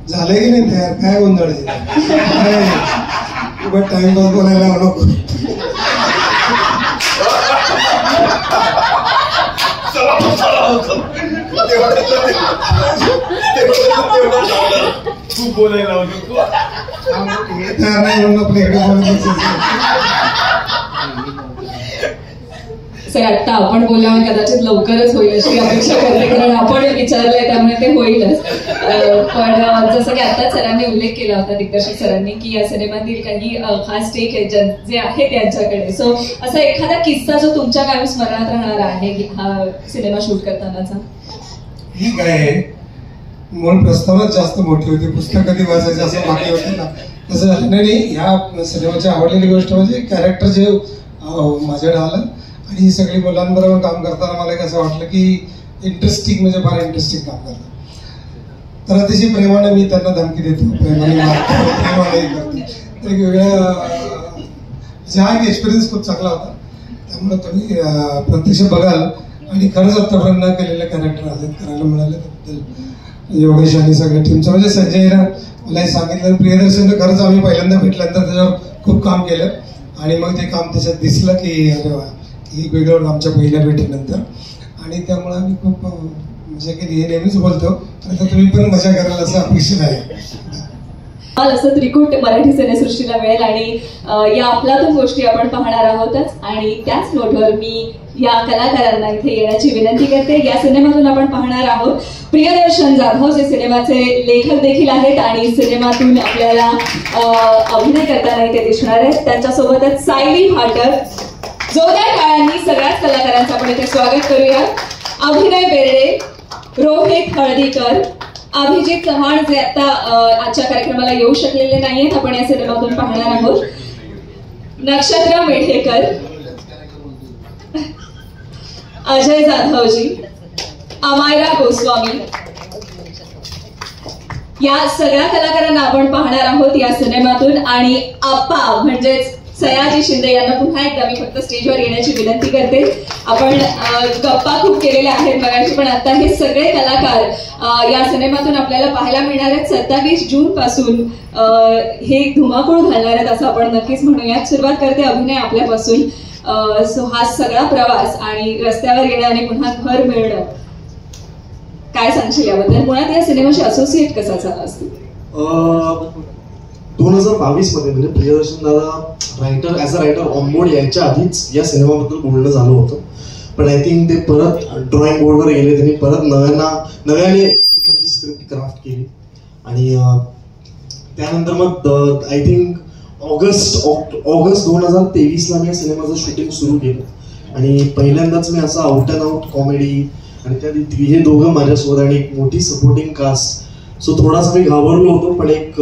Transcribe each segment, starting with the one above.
झालंय की नाही तयार, काय गोंधळ आहे, टाइमपास बोलायला नको. खूप बोलायला तयार नाही म्हणून आपल्या इकडे बोलत. सर आता आपण बोलल्यावर कदाचित लवकरच होईल अशी अपेक्षा करते, कारण आपण विचारलंय त्यामुळे ते होईलच. पण जसं की आता सरांनी उल्लेख केला होता, दिग्दर्शक सरांनी, की या सिनेमातील काही खास टेक जे आहेत त्यांच्याकडे. सो असा एखादा किस्सा जो तुमच्या कायम स्मरणात राहणार आहे हा सिनेमा शूट करतानाचा? ही काय मूळ प्रस्तावच जास्त मोठी होती, पुस्तक कधी वाचायचं असं बाकी होते ना, तसं झालं नाही. ह्या सिनेमाची आवडलेली गोष्ट म्हणजे कॅरेक्टर जे माझ्याकडे आलं आणि ही सगळी मुलांबरोबर काम करताना मला असं वाटलं की इंटरेस्टिंग म्हणजे फार इंटरेस्टिंग काम करतं. तर अतिशय प्रेमाने मी त्यांना धमकी देतो, प्रेमाने करतो, वेगवेगळ्या हा एक एक्सपिरियन्स खूप चांगला होता. त्यामुळे तुम्ही प्रत्यक्ष बघाल आणि खरंच आत्तापर्यंत न केलेले कॅरेक्टर असेल करायला मिळाले त्याबद्दल योगेश आणि सगळ्या टीमचं, म्हणजे संजयनं मला हे सांगितलं. प्रियदर्शननं खरंच आम्ही पहिल्यांदा भेटल्यानंतर त्याच्यावर खूप काम केलं आणि मग ते काम त्याच्यात दिसलं की अरे वा, ही वेगळं आमच्या पहिल्या भेटीनंतर. आणि त्यामुळे आम्ही खूप मजा केली. हे नेहमीच बोलतो, आता तुम्ही पण मजा कराल असं अपेक्षित आहे. असं त्रिकूट मराठी सिनेसृष्टीला मिळेल आणि या अफलातून गोष्टी आपण पाहणार आहोतच. आणि त्याच नोटवर मी या कलाकारांना इथे येण्याची विनंती करते. या सिनेमातून आपण पाहणार आहोत प्रियदर्शन जाधव, जे सिनेमाचे लेखक देखील आहेत आणि सिनेमातून आपल्याला अभिनय करताना इथे दिसणार आहेत. त्यांच्यासोबतच सायली भाटक. जोरदार टाळ्यांनी सगळ्याच कलाकारांचं आपण इथे स्वागत करूया. अभिनय बेर्डे, रोहित हळदीकर, अभिजित चव्हाण जे आता आजच्या कार्यक्रमाला येऊ शकलेले नाहीयेत, आपण या सिनेमातून पाहणार आहोत. नक्षत्र मेढेकर, अजय जाधवजी, अमायरा गोस्वामी, या सगळ्या कलाकारांना आपण पाहणार आहोत या सिनेमातून. आणि आप्पा म्हणजेच सयाजी शिंदे यांना पुन्हा एकदा मी फक्त स्टेजवर येण्याची विनंती करते. आपण गप्पा खूप केलेल्या आहेत मगाशी, पण आता हे सगळे कलाकार या सिनेमातून आपल्याला पाहायला मिळणार आहेत. 27 जून पासून हे धुमाकूळ घालणार आहेत असं आपण नक्कीच म्हणूयात. सुरुवात करते अभिनय आपल्यापासून. सो हा सगळा प्रवास आणि रस्त्यावर येणं आणि पुन्हा घर मिळणं, काय सांगशील याबद्दल? मुळात या सिनेमाशी असोसिएट कसा झाला असतो? 2022 मध्ये म्हणजे प्रियदर्शन दादा writer as a writer onboard यायच्या आधीच या सिनेमाबद्दल बोलणं झालं होतं. पण आय थिंक ते परत ड्रॉइंग बोर्डवर गेले, त्यांनी परत नव्याने त्याची स्क्रिप्ट क्राफ्ट केली आणि त्यानंतर मग आय थिंक ऑगस्ट 2023ला मी या सिनेमाचं शूटिंग सुरू केलं आणि पहिल्यांदाच मी असं आउट अँड आउट कॉमेडी आणि त्या हे दोघं माझ्यासोबत आणि एक मोठी सपोर्टिंग कास्ट. सो थोडासा मी घाबरलो होतो, पण एक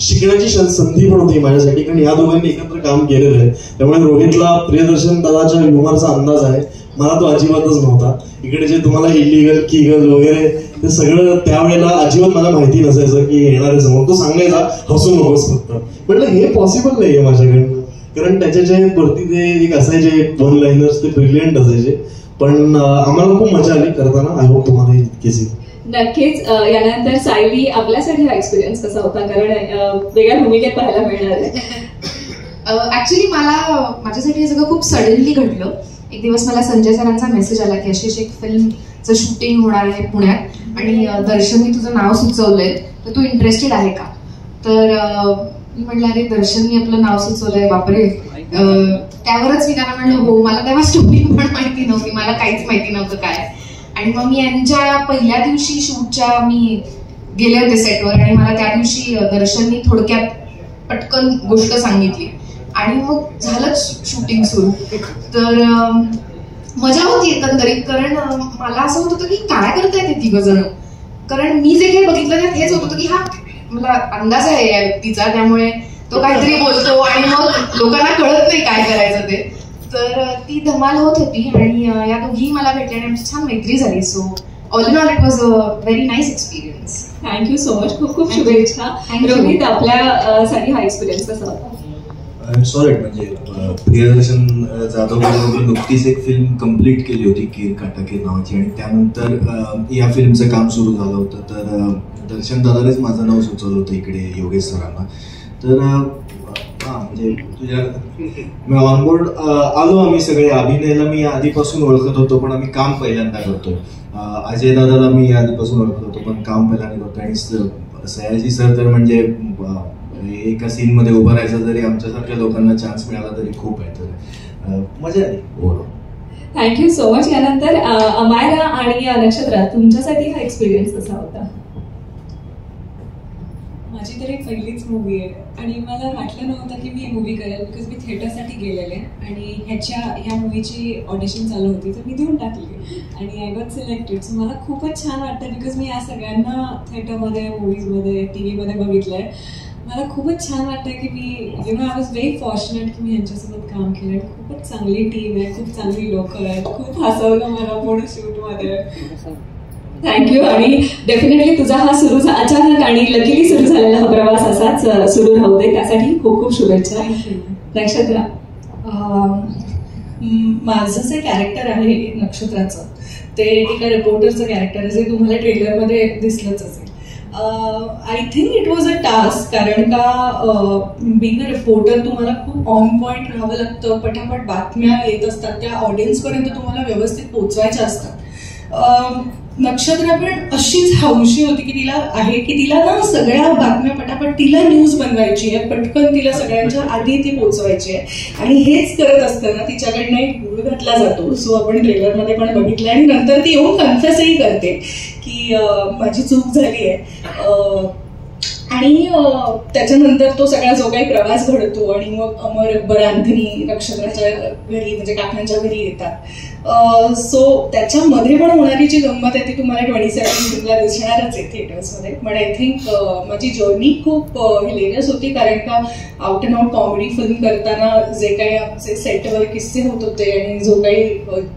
शिकण्याची संधी पण होती माझ्यासाठी, कारण या दोघांनी एकत्र काम केलेलं आहे. त्यामुळे रोहितला प्रियदर्शन दादाच्या ह्युमरचा अंदाज आहे, मला तो अजिबातच नव्हता. इकडे जे तुम्हाला इलिगल किगल वगैरे ते सगळं त्यावेळेला अजिबात मला माहिती नसायचं की येणार आहे समोर. तो सांगायचा हसू नकोस फक्त, म्हटलं हे पॉसिबल नाहीये माझ्याकडनं, कारण त्याच्या जे वरती ते एक असायचे 1 लाइनर्स, ते ब्रिलियंट असायचे. पण आम्हाला खूप मजा आली करताना. आय होप तुम्हाला इतकेच. नक्कीच. यानंतर सायली, आपल्यासाठी हा एक्सपिरियन्स कसा होता? कारण वेगळ्या भूमिकेत पाहायला मिळणार आहे. ऍक्च्युली माझ्यासाठी हे सगळं खूप सडनली घडलं. एक दिवस मला संजय सरांचा मेसेज आला की अशी एक फिल्मचं शूटिंग होणार आहे पुण्यात आणि दर्शननी तुझं नाव सुचवलंय, तर तू इंटरेस्टेड आहे का? तर मी म्हटलं अरे दर्शननी आपलं नाव सुचवलंय, बापरे. त्यावरच मी त्यांना म्हणलं हो. मला तेव्हा स्टोरी पण माहिती नव्हती, मला काहीच माहिती नव्हतं काय. आणि मग मी यांच्या पहिल्या दिवशी शूटच्या मी गेले होते सेटवर आणि मला त्या दिवशी दर्शननी थोडक्यात पटकन गोष्ट सांगितली आणि मग झालंच शूटिंग सुरू. तर मजा होती एकंदरीत, कारण मला असं होत होतं की काय करतायत ते 3 जण. कारण मी जे काही बघितलं त्यात हेच होत होतं की हा मला अंदाज आहे या व्यक्तीचा, त्यामुळे तो काहीतरी बोलतो आणि मग लोकांना कळत नाही काय करायचं ते. तर ती धमाल होत होती आणि या दोघी मला भेटल्या आणि आमची छान मैत्री झाली. So all in all it was a very nice experience. Thank you so much. खूप खूप शुभेच्छा. रोहित, आपल्यासाठी हा एक्सपिरियन्स कसा होता? आय एम सॉरी, म्हणजे प्रियदर्शन जाधव नुकतीच एक फिल्म कम्प्लीट केली होती, कीर काटाकीर नावाची, आणि त्यानंतर या फिल्मचं काम सुरू झालं होतं. तर दर्शन दादानेच माझं नाव सुचवलं होतं इकडे योगेश सरांना. तर म्हणजे तुझ्या ऑनबोर्ड आलो आम्ही सगळे. अभिनयला मी आधीपासून ओळखत होतो पण आम्ही काम पहिल्यांदा करतोय. अजय दादाला मी आधीपासून ओळखत होतो पण काम पहिल्यांदा करतोय. आणि सयाजी सर तर म्हणजे एका सीन मध्ये उभं राहायचं जरी आमच्यासारख्या लोकांना चान्स मिळाला तरी खूप आहे. तर मजा आली ओव्हरऑल. Thank you so much. यानंतर अमायरा आणि नक्षत्रा, तुमच्यासाठी हा एक्सपिरियन्स कसा होता? माझी तरी पहिलीच मूवी आहे आणि मला वाटलं नव्हतं की मी ही मूवी करेल, बिकॉज मी थिएटरसाठी गेलेले आणि ह्या मूवीची ऑडिशन चालू होती तर मी देऊन टाकली आणि आय गॉट सिलेक्टेड. सो मला खूपच छान वाटतं बिकॉज मी या सगळ्यांना थिएटरमध्ये, मूवीजमध्ये, टी व्हीमध्ये बघितलं आहे. मला खूपच छान वाटतं की मी आय वॉज व्हेरी फॉर्च्युनेट की मी यांच्यासोबत काम केलं. खूपच चांगली टीम आहे, खूप चांगली लोकं आहेत, खूप हसवलं मला पूर्ण शूटमध्ये. थँक्यू. आणि डेफिनेटली तुझा हा अचानक आणि लकीली सुरू झालेला हा प्रवास असाच सुरू राहू दे, त्यासाठी खूप खूप शुभेच्छा. नक्षत्रा, माझं जे कॅरेक्टर आहे नक्षत्राचं ते एका रिपोर्टरचं कॅरेक्टर आहे जे तुम्हाला ट्रेलरमध्ये दिसलंच असेल. I think it was a task, कारण का बीइंग अ रिपोर्टर तुम्हाला खूप ऑन पॉइंट राहावं लागतं. पटापट बातम्या येत असतात, त्या ऑडियन्सपर्यंत तुम्हाला व्यवस्थित पोहोचवायच्या असतात. नक्षत्रा पण अशीच हौशी होती की तिला ना सगळ्या बातम्या पटापट तिला न्यूज बनवायची आहे, पटकन तिला सगळ्यांच्या आधी ती पोहोचवायची आहे आणि हेच करत असताना तिच्याकडनं एक गुळ घातला जातो. सो आपण ट्रेलरमध्ये पण बघितलं आणि नंतर ती येऊन कन्फेसही करते की माझी चूक झाली आहे. आणि त्याच्यानंतर तो सगळा जो काही प्रवास घडतो आणि मग अमर, अकबर, अंधनी नक्षत्राच्या घरी म्हणजे काकांच्या घरी येतात. सो त्याच्यामध्ये पण होणारी जी गंमत आहे ती तुम्हाला 27 जूनला दिसणारच आहे थिएटर्समध्ये. पण आय थिंक माझी जर्नी खूप हिलेरियस होती, कारण का out and out comedy film करताना जे काही आमचे सेटवर किस्से होत होते आणि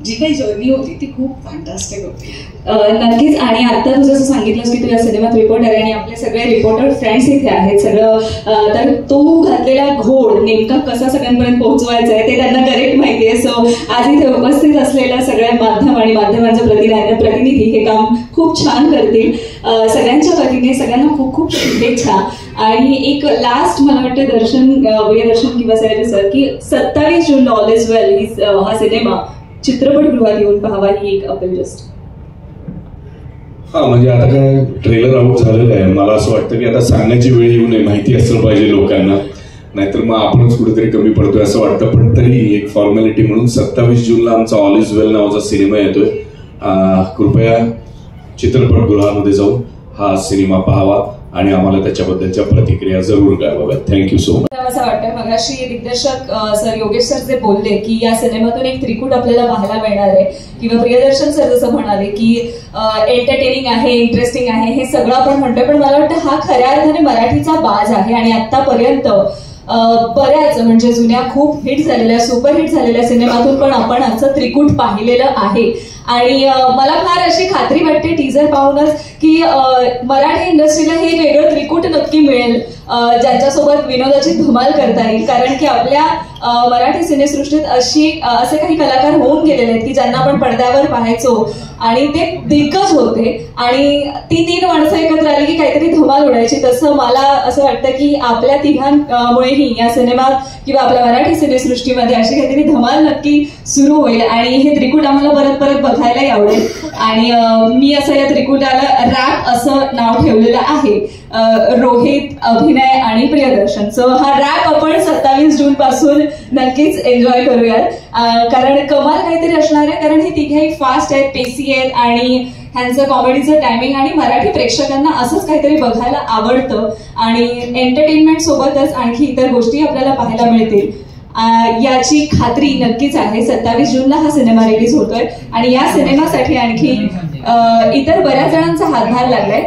जी काही जर्नी होती ती खूप फॅन्टास्टिक होती. नक्कीच. आणि आता तू जसं सांगितलंस की तुझ्या सिनेमात रिपोर्टर आहे आणि आपले सगळे रिपोर्टर फ्रेंड्स इथे आहेत सगळं, तर तू घातलेला घोड नेमका कसा सगळ्यांपर्यंत पोहोचवायचा आहे ते त्यांना करेक्ट माहिती आहे. सो आज इथे उपस्थित असलेल्या सगळ्या माध्यम आणि माध्यमांचे प्रतिनिधी हे काम खूप छान करतील. सगळ्यांच्या वतीने सगळ्यांना खूप खूप शुभेच्छा. आणि एक लास्ट मला वाटतं प्रियदर्शन किंवा सयाजी सर की 27 जून ऑल इज वेल हा सिनेमा चित्रपटगृहात येऊन पाहावा ही एक अपील जस्ट. हा म्हणजे आता काय ट्रेलर आउट झालेलं आहे, मला असं वाटतं की आता सांगण्याची वेळ येऊ नये, माहिती असलं पाहिजे लोकांना, नाहीतर मग आपणच कुठेतरी कमी पडतोय असं वाटतं. पण तरी एक फॉर्मॅलिटी म्हणून 27 जूनला आमचा ऑल इज वेल नावाचा सिनेमा येतोय. कृपया चित्रपटगृहामध्ये जाऊन हा सिनेमा पाहावा आणि आम्हाला त्याच्याबद्दलच्या प्रतिक्रिया जरूर कळवाव्यात. Thank you so much. असं वाटतं मगाशी दिग्दर्शक सर योगेश सर जे बोलले की या सिनेमातून एक त्रिकूट आपल्याला पाहायला मिळणार आहे, किंवा प्रियदर्शन सर जसं म्हणाले की एंटरटेनिंग आहे, इंटरेस्टिंग आहे, हे सगळं आपण म्हणतोय. पण मला वाटतं हा खऱ्या अर्थाने मराठीचा बाज आहे आणि आतापर्यंत बऱ्याच म्हणजे जुन्या खूप हिट झालेल्या, सुपरहिट झालेल्या सिनेमातून पण आपण असं त्रिकूट पाहिलेलं आहे. आणि मला फार अशी खात्री वाटते टीजर पाहूनच की मराठी इंडस्ट्रीला हे वेगळं त्रिकूट नक्की मिळेल ज्यांच्यासोबत विनोदाची धमाल करता येईल. कारण की आपल्या मराठी सिनेसृष्टीत असे काही कलाकार होऊन गेलेले आहेत की ज्यांना आपण पडद्यावर पाहायचो आणि ते दिग्गज होते आणि ती 3 माणसं एकत्र आली की काहीतरी धमाल उडायची. तसं मला असं वाटतं की आपल्या तिघांमुळेही या सिनेमात किंवा आपल्या मराठी सिनेसृष्टीमध्ये अशी काहीतरी धमाल नक्की सुरू होईल आणि हे त्रिकूट आम्हाला परत परत बघायलाही आवडेल. आणि मी असं या त्रिकूटाला रॅप असं नाव ठेवलेलं आहे, रोहित, अभिनय आणि प्रियदर्शन. सो हा रॅप आपण 27 जून पासून नक्कीच एन्जॉय करूयात, कारण कमाल काहीतरी असणार आहे. कारण हे तिघेही फास्ट आहेत, पेसी आहेत आणि ह्यांचं कॉमेडीचं टायमिंग आणि मराठी प्रेक्षकांना असंच काहीतरी बघायला आवडतं आणि एंटरटेनमेंट सोबतच आणखी इतर गोष्टी आपल्याला पाहायला मिळतील याची खात्री नक्कीच आहे. 27 जूनला हा सिनेमा रिलीज होतोय आणि या सिनेमासाठी आणखी इतर बऱ्याच जणांचा हातभार लागलाय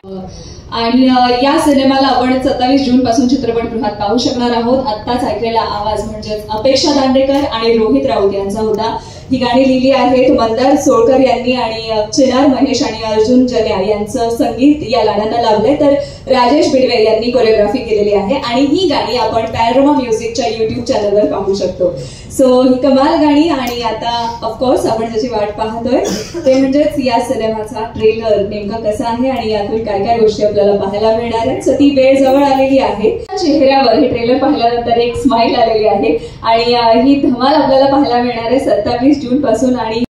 आणि या सिनेमाला आपण 27 जून पासून चित्रपटगृहात पाहू शकणार आहोत. आत्ताच ऐकलेला आवाज म्हणजेच अपेक्षा दांडेकर आणि रोहित राऊत यांचा होता. ही गाणी लिहिली आहेत मंदार सोळकर यांनी आणि चिनार महेश आणि अर्जुन जन्या यांचं संगीत या गाण्यांना लाभलंय, तर राजेश बिडवे यांनी कोरिओग्राफी केलेली आहे आणि ही गाणी आपण पॅनोरमा म्युझिकच्या युट्यूब चॅनलवर पाहू शकतो. सो ही कमाल गाणी. आणि आता ऑफकोर्स आपण ज्याची वाट पाहतोय ते म्हणजेच या सिनेमाचा ट्रेलर नेमका कसा आहे आणि यातून काय काय गोष्टी आपल्याला पाहायला मिळणार आहेत. सो ती वेळ जवळ आलेली आहे. चेहऱ्यावर हे ट्रेलर पाहिल्यानंतर एक स्माइल आलेली आहे आणि ही धमाल आपल्याला पाहायला मिळणार आहे 27 जून पासून. आणि